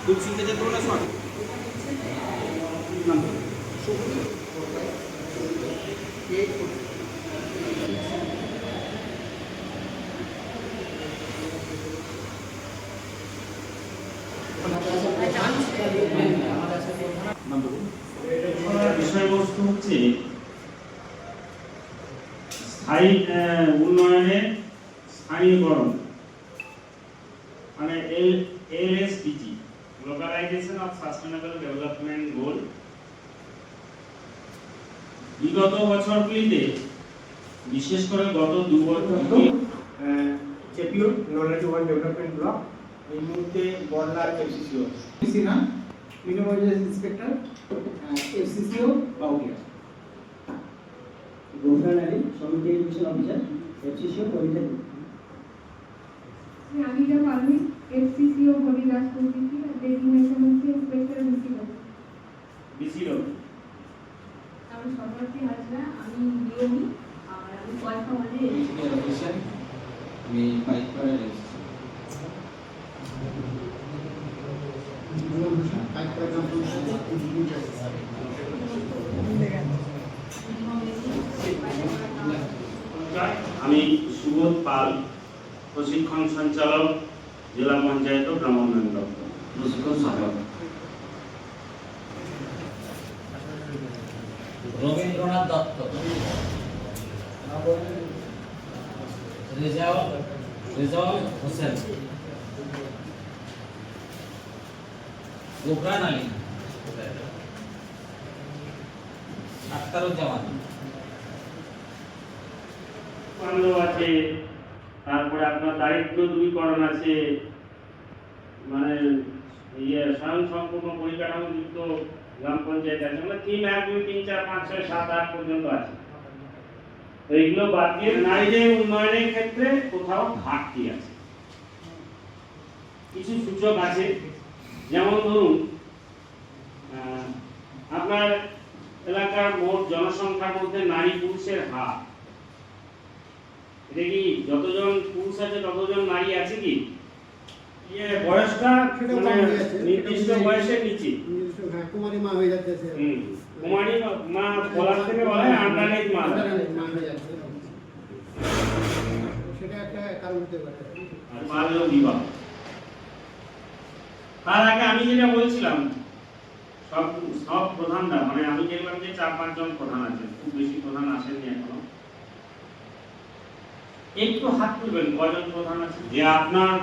तुलसी के थोड़ा सा नंबर বিষয়বস্তু হচ্ছে স্থায়ী উন্নয়নের স্থানীয়করণ মানে LSDG localisation of sustainable development goal. বিগত বছরগুলিতে বিশেষ করে গত 2 বছর চেপিউর নলেজ ওয়ান ডেভেলপমেন্ট ব্লক এই মুহূর্তে বড়লা এফসিসিও সিনা মিনিমাইজেশন ইন্সপেক্টর এফসিসিও বাউটিয়া গোফরান আলী সমিতি এডুকেশন অফিসার এফসিসিও পরীক্ষা Amida Palmi, FCCO Bodilas Committee, designation of Inspector BCO আমি সরকারি হাজরা আমি ডিওমি আর আমি পয়সা মানে অফিসার আমি বাইক করে আমি সুবোধ পাল, প্রশিক্ষণ সঞ্চালক, জেলা পঞ্চায়েত ও গ্রাম উন্নয়ন দপ্তর। প্রশিক্ষণ সহায়ক রবীন্দ্রনাথ দত্ত, রেজাউল হোসেন, গোফরান আলী, আখতারুজ্জামান, বান্ধব আছে, তারপরে আপনার দারিদ্র দূরীকরণ আছে, মানে স্বয়ং সম্পূর্ণ পরিকাঠামো যুক্ত গ্রাম পঞ্চায়েত আছে, মানে 3, 1, 2, 3, 4, 5, 6, 7, 8 পর্যন্ত আছে। তো এইগুলো বাদ দিয়ে নারীদের উন্নয়নের ক্ষেত্রে কোথাও ঘাটতি আছে। কিছু সূচক আছে, যেমন ধরুন আপনার এলাকার মোট জনসংখ্যার মধ্যে নারী পুরুষের হার, এটা কি যতজন পুরুষ আছে ততজন নারী আছে কি? বয়সটা নির্দিষ্ট বয়সের নিচে কুমারী মা হয়ে যাচ্ছে কুমারী মা বলার থেকে বলা হয় আন্ডারএজ মা হয়ে যাচ্ছে সেটা একটা কারণ হতে পারে। আর বাল্য বিবাহ। তার আগে আমি যেটা বলছিলাম সব প্রধানরা, মানে আমি দেখলাম যে 4-5 জন প্রধান আছে, খুব বেশি প্রধান আসেননি এখনো। একটু হাত তুলবেন কয়জন প্রধান আছে যে আপনার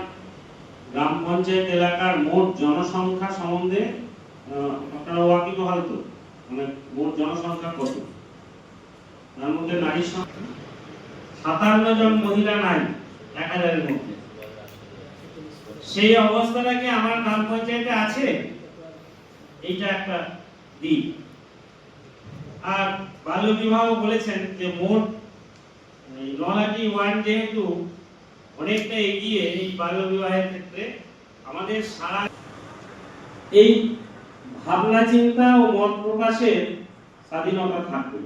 গ্রাম পঞ্চায়েত এলাকার মোট জনসংখ্যা সম্বন্ধে আপনারা ওয়াকিবহাল তো, মানে মোট জনসংখ্যা কত? তার মধ্যে নারীর সংখ্যা 57 জন মহিলা নাই 1000 এর মধ্যে। সেই অবস্থাটা কি আমার গ্রাম পঞ্চায়েতে আছে? এইটা একটা দিক। আর বাল্য বিবাহ বলেছেন যে মোট নলাটি ওয়ান যেহেতু অনেকটা এগিয়ে এই বাল্য বিবাহের ক্ষেত্রে, আমাদের সারা এই ভাবনা চিন্তা ও মত প্রকাশের স্বাধীনতা থাকবে,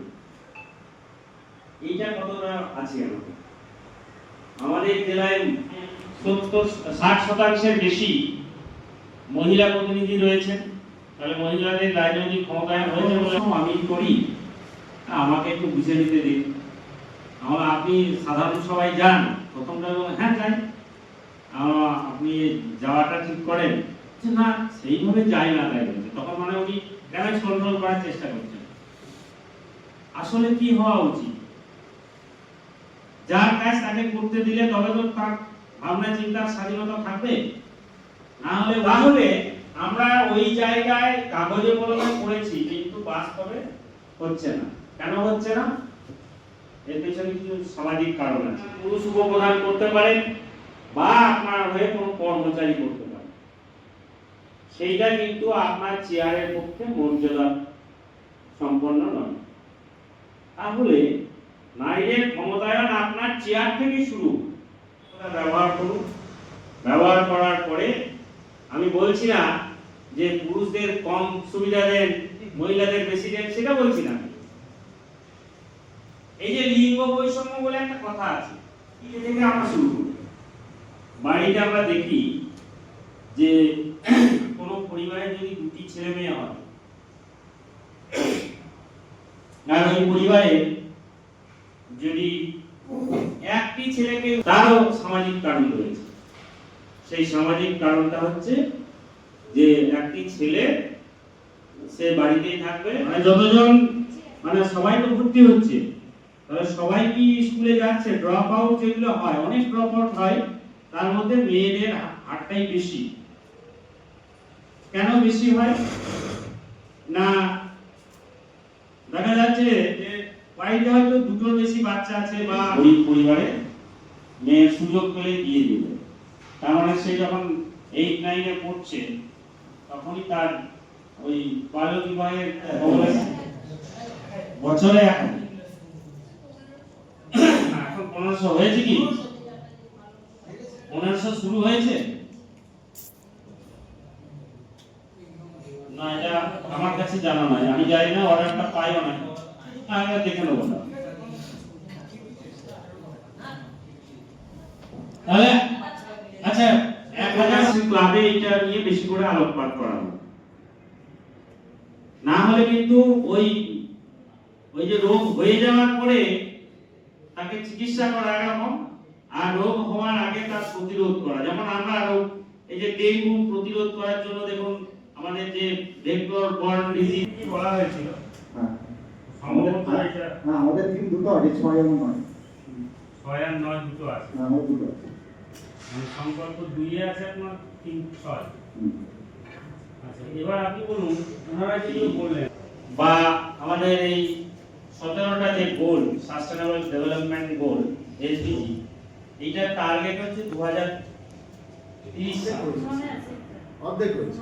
এইটা কতটা আছে আমাদের জেলায় 60% বেশি মহিলা প্রতিনিধি রয়েছেন। তাহলে মহিলাদের রাজনৈতিক ক্ষমতায়ন হয়েছে বলে আমি করি, আমাকে একটু বুঝে দিতে দিন। আমরা আপনি সাধারণ সবাই যান, প্রথমটা হ্যাঁ যাই, আপনি যাওয়াটা ঠিক করেন যে না সেইভাবে যাই না, তাই বলছে, তখন মানে উনি ড্যামেজ কন্ট্রোল করার চেষ্টা করছেন। আসলে কি হওয়া উচিত? যার কাজ তাকে করতে দিলে তবে তো তার ভাবনা চিন্তার স্বাধীনতা থাকবে, না হলে তাহলে আমরা ওই জায়গায় কাগজে কলমে পড়েছি কিন্তু বাস্তবে হচ্ছে না। কেন হচ্ছে না? এর পেছনে কিছু সামাজিক কারণ আছে। পুরুষ উপপ্রধান করতে পারেন বা আপনার হয়ে কোনো কর্মচারী করতে পারেন, সেইটা কিন্তু আপনার চেয়ারের পক্ষে মর্যাদা সম্পন্ন নয়। তাহলে নারীদের ক্ষমতায়ন আপনার চেয়ার থেকে শুরু। ব্যবহার করুন, ব্যবহার করার পরে আমি বলছি না যে পুরুষদের কম সুবিধা দেন, মহিলাদের বেশি দেন, সেটা বলছি না। এই যে লিঙ্গ বৈষম্য বলে একটা কথা আছে, এটা থেকে আমরা শুরু করি। বাড়িতে আমরা দেখি যে কোনো যদি দুটি ছেলে মেয়ে হয় আর ওই পরিবারে যদি একটি ছেলেকে, তারও সামাজিক কারণ রয়েছে। সেই সামাজিক কারণটা হচ্ছে যে একটি ছেলে সে বাড়িতেই থাকবে, মানে যতজন, মানে সবাই তো ভর্তি হচ্ছে, তাহলে সবাই কি স্কুলে যাচ্ছে? ড্রপ আউট যেগুলো হয়, অনেক ড্রপ আউট হয়, তার মধ্যে মেয়েদের হারটাই বেশি। কেন বেশি হয় না? দেখা যাচ্ছে যে বাড়িতে হয়তো দুটোর বেশি বাচ্চা আছে বা গরিব পরিবারে মেয়ের সুযোগ পেলে দিয়ে দিবে, তার মানে সে যখন 8-9 এ পড়ছে তখনই তার ওই বাল্য বিবাহের বছরে এখন 1500 হয়েছে কি? 1500 শুরু হয়েছে না? এটা আমার কাছে জানা নাই, আমি জানি না, অর্ডারটা পাইও না, আমি দেখে নেবো না। তাহলে আচ্ছা, 1000 ক্লাবে এটা নিয়ে বেশি করে আলোকপাত করাবো, না হলে কিন্তু ওই যে রোগ হয়ে যাওয়ার পরে তাকে চিকিৎসা করা একরকম, আর রোগ হওয়ার আগে তার প্রতিরোধ করা। যেমন আমরা রোগ, এই যে ডেঙ্গু প্রতিরোধ করার জন্য দেখুন আমাদের যে ভেক্টর বর্ন ডিজিজ বলা হয়েছিল, সম্ভবত এটা আমাদের টিম দুটো আছে, 6 এবং 9। 6 আর 9 দুটো আছে, আমাদের দুটো আছে। মানে সম্পর্ক 2 এ আছে আপনার 3, 6। আচ্ছা, এবার আপনি বলুন, ওনারা যেগুলো বললেন বা আমাদের এই 17টা যে গোল, সাস্টেনেবল ডেভেলপমেন্ট গোল এসডিজি, এইটার টার্গেট হচ্ছে 2030 সাল। অর্ধেক হয়েছে।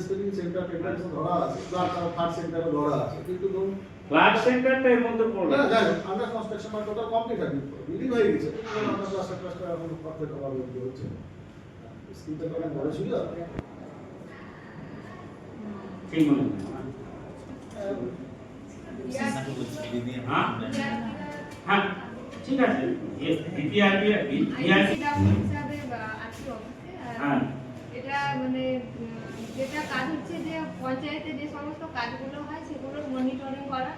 স্পেসিফিক সেন্টার পেপার ধরা আছে, থার্ড সেন্টারও ধরা আছে, কিন্তু ধরুন ফ্ল্যাট সেন্টারটা এর মধ্যে পড়বে না জানেন আন্ডার কনস্ট্রাকশন বা টোটাল কমপ্লিট আছে, বিল্ডিং হয়ে গেছে, কিন্তু আমরা প্লাস্টার এখন কমপ্লিট করা হচ্ছে। স্কিমটা তো অনেক বড় ছিল। ঠিক মনে হয়? হ্যাঁ হ্যাঁ, ঠিক আছে। ভিপিআরপি হিসাবে আছি অফিসে। হ্যাঁ, এটা মানে যেটা কাজ হচ্ছে যে পঞ্চায়েতে যে সমস্ত কাজগুলো হয় সেগুলোর মনিটরিং করা,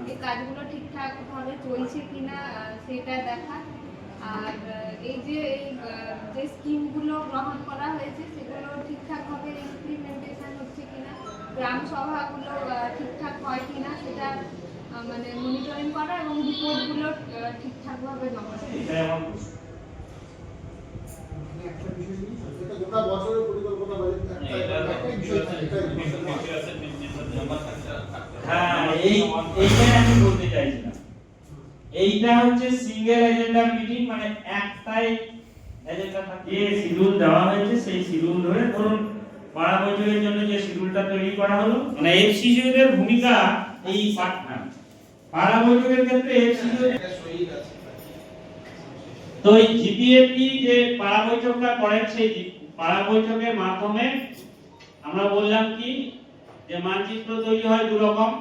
এই কাজগুলো ঠিকঠাক ভাবে চলছে কিনা সেটা দেখা, আর এই যে স্কিমগুলো গ্রহণ করা হয়েছে সেগুলো ঠিকঠাকভাবে ইমপ্লিমেন্টেশন হচ্ছে কিনা, গ্রাম সভাগুলো ঠিকঠাক হয় কিনা সেটা মানে মনিটরিং করা এবং রিপোর্টগুলো ঠিকঠাকভাবে জমা দেওয়া। এটা এমন এটা গোটা বছরের পরিকল্পনা বাজেট একটা বিষয় থাকে, হ্যাঁ, এইটাই আমি বলতে চাইছিলাম। এইটা হচ্ছে সিঙ্গেল এজেন্ডা মিটিং, মানে একটাই এজেন্ডা থাকে, যে শিডিউল দেওয়া হয়েছে সেই শিডিউল ধরে, ধরুন পাড়া বৈঠকের জন্য যে শিডিউলটা তৈরি করা হলো, মানে এফসিসিও এর ভূমিকা এই পাড়া বৈঠকের ক্ষেত্রে এফসিসিও তো এই জিপিএফটি যে পাড়া বৈঠকটা করেন, সেই পাড়া বৈঠকের মাধ্যমে আমরা বললাম কি যে মানচিত্র তৈরি হয় 2 রকম,